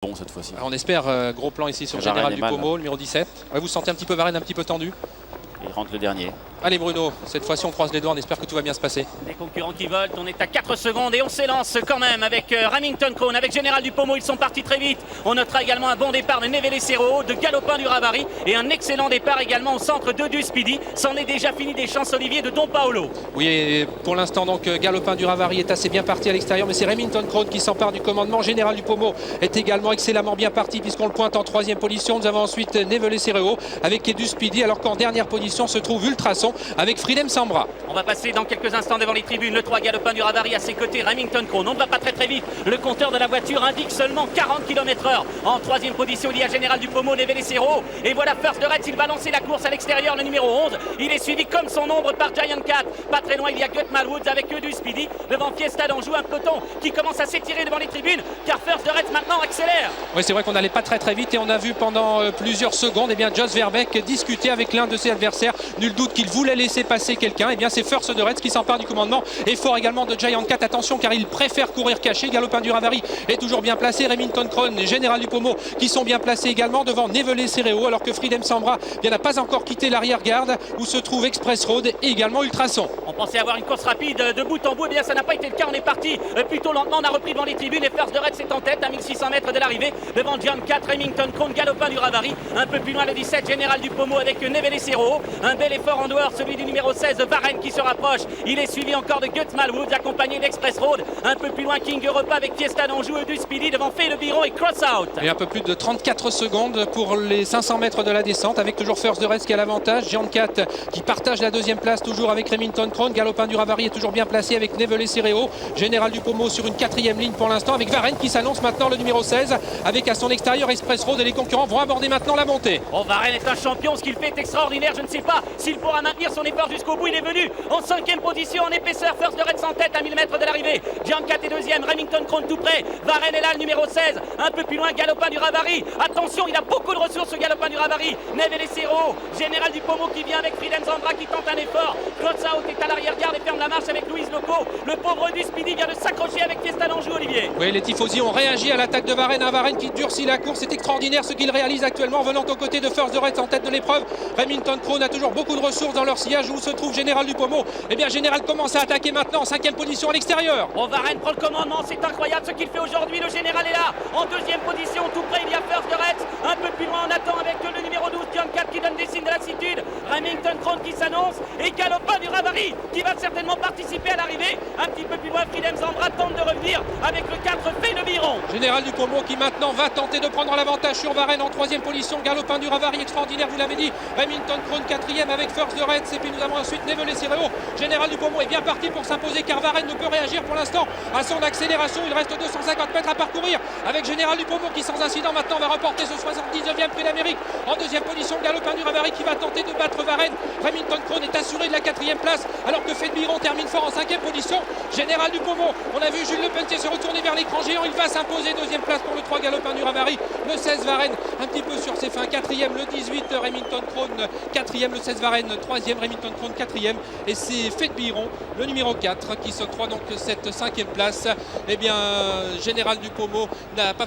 Bon cette fois-ci. On espère gros plan ici sur Général du Pommeau, numéro 17. Ouais, vous sentez un petit peu Varenne un petit peu tendu. Il rentre le dernier. Allez Bruno, cette fois-ci on croise les doigts, on espère que tout va bien se passer. Les concurrents qui volent, on est à 4 secondes et on s'élance quand même avec Remington Crone, avec Général du Pommeau, ils sont partis très vite. On notera également un bon départ de Nevele Cerro, de Galopin du Ravary et un excellent départ également au centre de Du Speedy. C'en est déjà fini des chances Olivier de Don Paolo. Oui, et pour l'instant donc Galopin du Ravary est assez bien parti à l'extérieur, mais c'est Remington Crone qui s'empare du commandement. Général du Pommeau est également excellemment bien parti puisqu'on le pointe en 3e position. Nous avons ensuite Nevele Cerro avec Du Speedy, alors qu'en dernière position se trouve Ultrason avec Fridem Sambra. On va passer dans quelques instants devant les tribunes. Le 3 Galopin du Ravary à ses côtés, Remington Crone. On ne va pas très vite. Le compteur de la voiture indique seulement 40 km/h. En 3e position, il y a Général du Pommeau, Nevele Cerro. Et voilà First de Retz, il va lancer la course à l'extérieur, le numéro 11. Il est suivi comme son ombre par Giant Cat. Pas très loin, il y a Gut Malwoods avec Du Speedy. Devant Fiesta d'Anjou, un peloton qui commence à s'étirer devant les tribunes, car First de Retz maintenant accélère. Oui, c'est vrai qu'on n'allait pas très vite et on a vu pendant plusieurs secondes Jos Verbeek discuter avec l'un de ses adversaires. Nul doute qu'il voulait laisser passer quelqu'un. C'est First de Retz qui s'empare du commandement. Effort également de Giant Cat. Attention car il préfère courir caché. Galopin du Ravary est toujours bien placé. Remington Crone et Général du Pommeau qui sont bien placés également devant Nevele Cerro, alors que Fridem Sambra n'a pas encore quitté l'arrière-garde où se trouve Express Road et également Ultrason. On pensait avoir une course rapide de bout en bout, et bien ça n'a pas été le cas. On est parti plutôt lentement, on a repris devant les tribunes et First de Retz est en tête à 1600 mètres de l'arrivée devant Giant Cat, Remington Crone, Galopin du Ravary. Un peu plus loin le 17 Général du Pommeau avec Nevele Cerro. Un bel effort en dehors, celui du numéro 16 Varenne qui se rapproche. Il est suivi encore de Gut Malwoods accompagné d'Express Road. Un peu plus loin King Europa avec Fiesta d'Anjou et Du Speedy devant Fay Le Biron et Cross Out. Et un peu plus de 34 secondes pour les 500 mètres de la descente avec toujours First de Retz qui a l'avantage. Giant Cat qui partage la 2e place toujours avec Remington Crone. Galopin du Ravary est toujours bien placé avec Nevele Cerro. Général du Pommeau sur une 4e ligne pour l'instant avec Varenne qui s'annonce maintenant le numéro 16 avec à son extérieur Express Road et les concurrents vont aborder maintenant la montée. Oh, Varenne est un champion, ce qu'il fait est extraordinaire. Je ne sais pas s'il pourra maintenir son effort jusqu'au bout. Il est venu en 5e position en épaisseur. First de Retz en tête à 1000 mètres de l'arrivée. Giant Cat est 2e, Remington Crone tout près. Varenne est là, le numéro 16. Un peu plus loin, Galopin du Ravary. Attention, il a beaucoup de ressources, ce Galopin du Ravary. Nevele Cerro, Général du Pommeau qui vient avec Fridem Sambra qui tente un effort. Cross Out est à l'arrière-garde et ferme la marche avec Louise Loco. Le pauvre Du Speedy vient de s'accrocher avec Fiesta d'Anjou, Olivier. Oui, les tifosi ont réagi à l'attaque de Varenne. Un Varenne qui durcit la course. C'est extraordinaire ce qu'il réalise actuellement venant aux côtés de First de Retz en tête de l'épreuve. Remington Crone a toujours beaucoup de ressources dans leur sillage où se trouve Général du Pommeau. Général commence à attaquer maintenant en 5e position à l'extérieur. Oh, Varenne prend le commandement, c'est incroyable ce qu'il fait aujourd'hui. Le Général est là, en 2e position, tout près il y a First de Retz. Un peu plus loin on attend avec le numéro 12, Giant Cat qui donne des signes de lassitude. Remington Crone qui s'annonce et Galopin du Ravary qui va certainement participer à l'arrivée. Un petit peu plus loin, Fridem Sambra tente de revenir avec le 4 Fay Le Biron. Général du Pommeau qui maintenant va tenter de prendre l'avantage sur Varenne en 3e position. Galopin du Ravary extraordinaire, vous l'avez dit. Remington Crone 4e avec First de Retz et puis nous avons ensuite Nevele Cerro. Général du Pommeau est bien parti pour s'imposer car Varenne ne peut réagir pour l'instant à son accélération. Il reste 250 mètres à parcourir avec Général du Pommeau qui sans incident maintenant va remporter ce 79e prix d'Amérique. En 2e position, Galopin du Ravary qui va tenter de battre Varenne. Remington Crone est assuré de la 4e place alors que Fay Le Biron termine fort en 5e position. Général du Pommeau, on a vu Jules Lepelletier se retourner vers l'écran géant. Il va s'imposer 2e place pour le 3 Galopin du Ravary. Le 16 Varenne un petit peu sur ses fins. 4e, le 18 Remington Crone 4e, le 16 Varenne 3e, Remington Crone 4e et c'est Fay Le Biron, le numéro 4 qui s'octroie donc cette 5e place. Général du Pommeau n'a pas